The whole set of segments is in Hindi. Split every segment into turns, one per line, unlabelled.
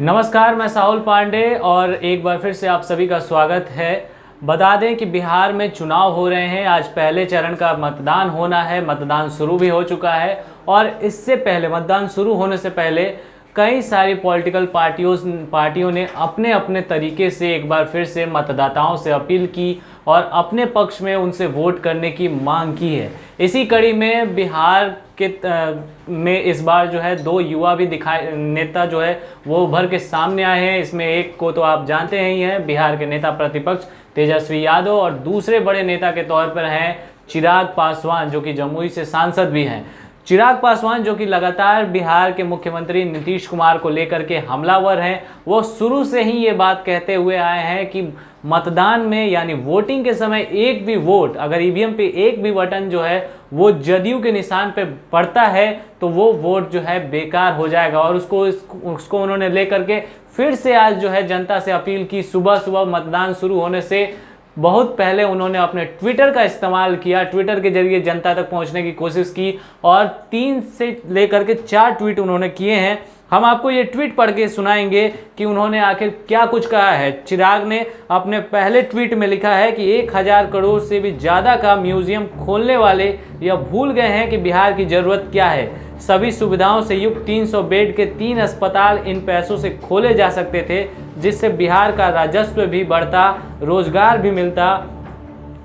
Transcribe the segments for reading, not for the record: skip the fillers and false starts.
नमस्कार, मैं साहुल पांडे और एक बार फिर से आप सभी का स्वागत है। बता दें कि बिहार में चुनाव हो रहे हैं। आज पहले चरण का मतदान होना है, मतदान शुरू भी हो चुका है और इससे पहले मतदान शुरू होने से पहले कई सारी पॉलिटिकल पार्टियों ने अपने अपने तरीके से एक बार फिर से मतदाताओं से अपील की और अपने पक्ष में उनसे वोट करने की मांग की है। इसी कड़ी में बिहार में इस बार जो है दो युवा भी नेता जो है वो उभर के सामने आए हैं। इसमें एक को तो आप जानते ही हैं, बिहार के नेता प्रतिपक्ष तेजस्वी यादव, और दूसरे बड़े नेता के तौर पर हैं चिराग पासवान, जो कि जमुई से सांसद भी हैं। चिराग पासवान जो कि लगातार बिहार के मुख्यमंत्री नीतीश कुमार को लेकर के हमलावर हैं, वो शुरू से ही ये बात कहते हुए आए हैं कि मतदान में यानी वोटिंग के समय एक भी वोट, अगर ईवीएम पे एक भी बटन जो है वो जदयू के निशान पे पड़ता है तो वो वोट जो है बेकार हो जाएगा। और उसको उन्होंने लेकर के फिर से आज जो है जनता से अपील की। सुबह सुबह मतदान शुरू होने से बहुत पहले उन्होंने अपने ट्विटर का इस्तेमाल किया, ट्विटर के जरिए जनता तक पहुंचने की कोशिश की और 3 से लेकर के 4 ट्वीट उन्होंने किए हैं। हम आपको ये ट्वीट पढ़ के सुनाएंगे कि उन्होंने आखिर क्या कुछ कहा है। चिराग ने अपने पहले ट्वीट में लिखा है कि 1000 करोड़ से भी ज़्यादा का म्यूजियम खोलने वाले यह भूल गए हैं कि बिहार की ज़रूरत क्या है। सभी सुविधाओं से युक्त 300 बेड के 3 अस्पताल इन पैसों से खोले जा सकते थे, जिससे बिहार का राजस्व भी बढ़ता, रोजगार भी मिलता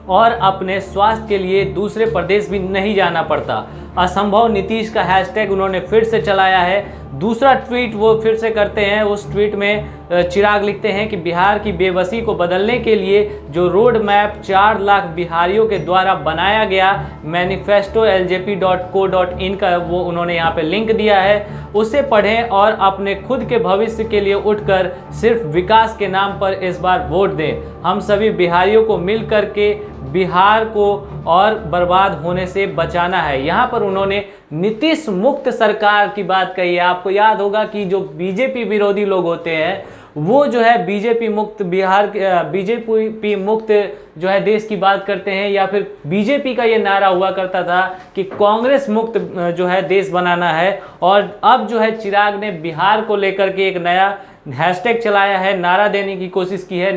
और अपने स्वास्थ्य के लिए दूसरे प्रदेश भी नहीं जाना पड़ता। असंभव नीतीश का हैशटैग उन्होंने फिर से चलाया है। दूसरा ट्वीट वो फिर से करते हैं। उस ट्वीट में चिराग लिखते हैं कि बिहार की बेबसी को बदलने के लिए जो रोड मैप 4 लाख बिहारियों के द्वारा बनाया गया मैनिफेस्टो ljp.co.in का वो उन्होंने यहाँ पे लिंक दिया है, उसे पढ़ें और अपने खुद के भविष्य के लिए उठकर सिर्फ विकास के नाम पर इस बार वोट दें। हम सभी बिहारियों को मिल करके बिहार को और बर्बाद होने से बचाना है। यहाँ पर उन्होंने नीतीश मुक्त सरकार की बात कही है। आपको याद होगा कि जो बीजेपी विरोधी लोग होते हैं वो जो है बीजेपी मुक्त बीजेपी मुक्त जो है देश की बात करते हैं, या फिर बीजेपी का ये नारा हुआ करता था कि कांग्रेस मुक्त जो है देश बनाना है। और अब जो है चिराग ने बिहार को लेकर के एक नया हैशटैग चलाया है, नारा देने की कोशिश की है।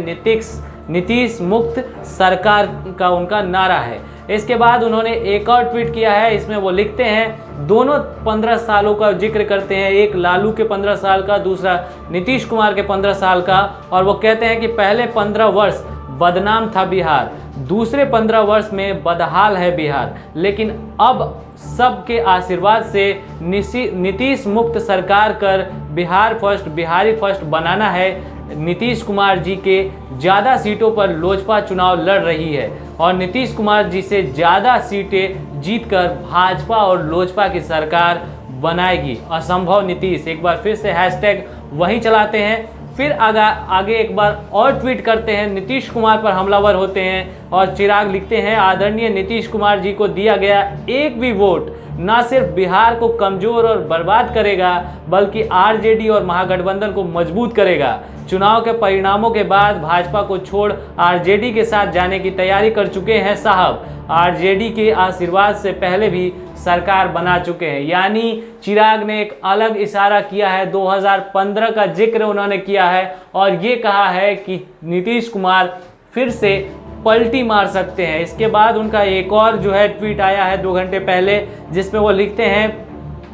नीतीश मुक्त सरकार का उनका नारा है। इसके बाद उन्होंने एक और ट्वीट किया है। इसमें वो लिखते हैं, दोनों 15 सालों का जिक्र करते हैं, एक लालू के 15 साल का, दूसरा नीतीश कुमार के 15 साल का। और वो कहते हैं कि पहले 15 वर्ष बदनाम था बिहार, दूसरे 15 वर्ष में बदहाल है बिहार, लेकिन अब सबके आशीर्वाद से नीतीश मुक्त सरकार कर बिहार फर्स्ट, बिहारी फर्स्ट बनाना है। नीतीश कुमार जी के ज़्यादा सीटों पर लोजपा चुनाव लड़ रही है और नीतीश कुमार जी से ज़्यादा सीटें जीतकर भाजपा और लोजपा की सरकार बनाएगी। असंभव नीतीश, एक बार फिर से हैशटैग वही चलाते हैं। फिर आगे एक बार और ट्वीट करते हैं, नीतीश कुमार पर हमलावर होते हैं और चिराग लिखते हैं, आदरणीय नीतीश कुमार जी को दिया गया एक भी वोट न सिर्फ बिहार को कमज़ोर और बर्बाद करेगा बल्कि आरजेडी और महागठबंधन को मजबूत करेगा। चुनाव के परिणामों के बाद भाजपा को छोड़ आरजेडी के साथ जाने की तैयारी कर चुके हैं साहब। आरजेडी के आशीर्वाद से पहले भी सरकार बना चुके हैं। यानी चिराग ने एक अलग इशारा किया है, 2015 का जिक्र उन्होंने किया है और ये कहा है कि नीतीश कुमार फिर से पलटी मार सकते हैं। इसके बाद उनका एक और जो है ट्वीट आया है 2 घंटे पहले, जिसमें वो लिखते हैं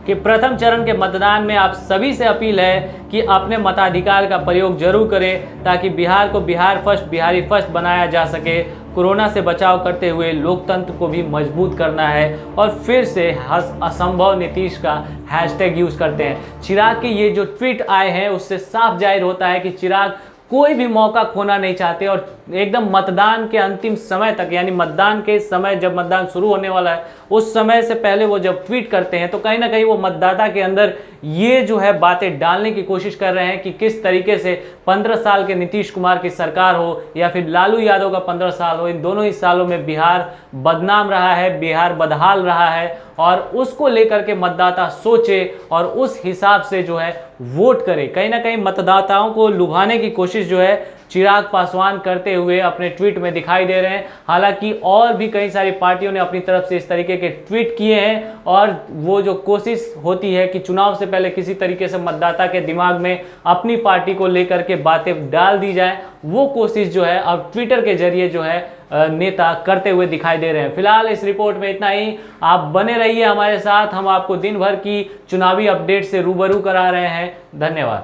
कि प्रथम चरण के मतदान में आप सभी से अपील है कि अपने मताधिकार का प्रयोग जरूर करें ताकि बिहार को बिहार फर्स्ट, बिहारी फर्स्ट बनाया जा सके। कोरोना से बचाव करते हुए लोकतंत्र को भी मजबूत करना है। और फिर से असंभव नीतीश का हैशटैग यूज़ करते हैं। चिराग के ये जो ट्वीट आए हैं उससे साफ जाहिर होता है कि चिराग कोई भी मौका खोना नहीं चाहते और एकदम मतदान के अंतिम समय तक, यानी मतदान के समय जब मतदान शुरू होने वाला है उस समय से पहले वो जब ट्वीट करते हैं तो कहीं ना कहीं वो मतदाता के अंदर ये जो है बातें डालने की कोशिश कर रहे हैं कि किस तरीके से 15 साल के नीतीश कुमार की सरकार हो या फिर लालू यादव का 15 साल हो, इन दोनों ही सालों में बिहार बदनाम रहा है, बिहार बदहाल रहा है। और उसको लेकर के मतदाता सोचे और उस हिसाब से जो है वोट करे। कहीं ना कहीं मतदाताओं को लुभाने की कोशिश जो है चिराग पासवान करते हुए अपने ट्वीट में दिखाई दे रहे हैं। हालांकि और भी कई सारी पार्टियों ने अपनी तरफ से इस तरीके के ट्वीट किए हैं और वो जो कोशिश होती है कि चुनाव से पहले किसी तरीके से मतदाता के दिमाग में अपनी पार्टी को लेकर के बातें डाल दी जाए, वो कोशिश जो है अब ट्विटर के जरिए जो है नेता करते हुए दिखाई दे रहे हैं। फिलहाल इस रिपोर्ट में इतना ही। आप बने रहिए हमारे साथ, हम आपको दिन भर की चुनावी अपडेट से रूबरू करा रहे हैं। धन्यवाद।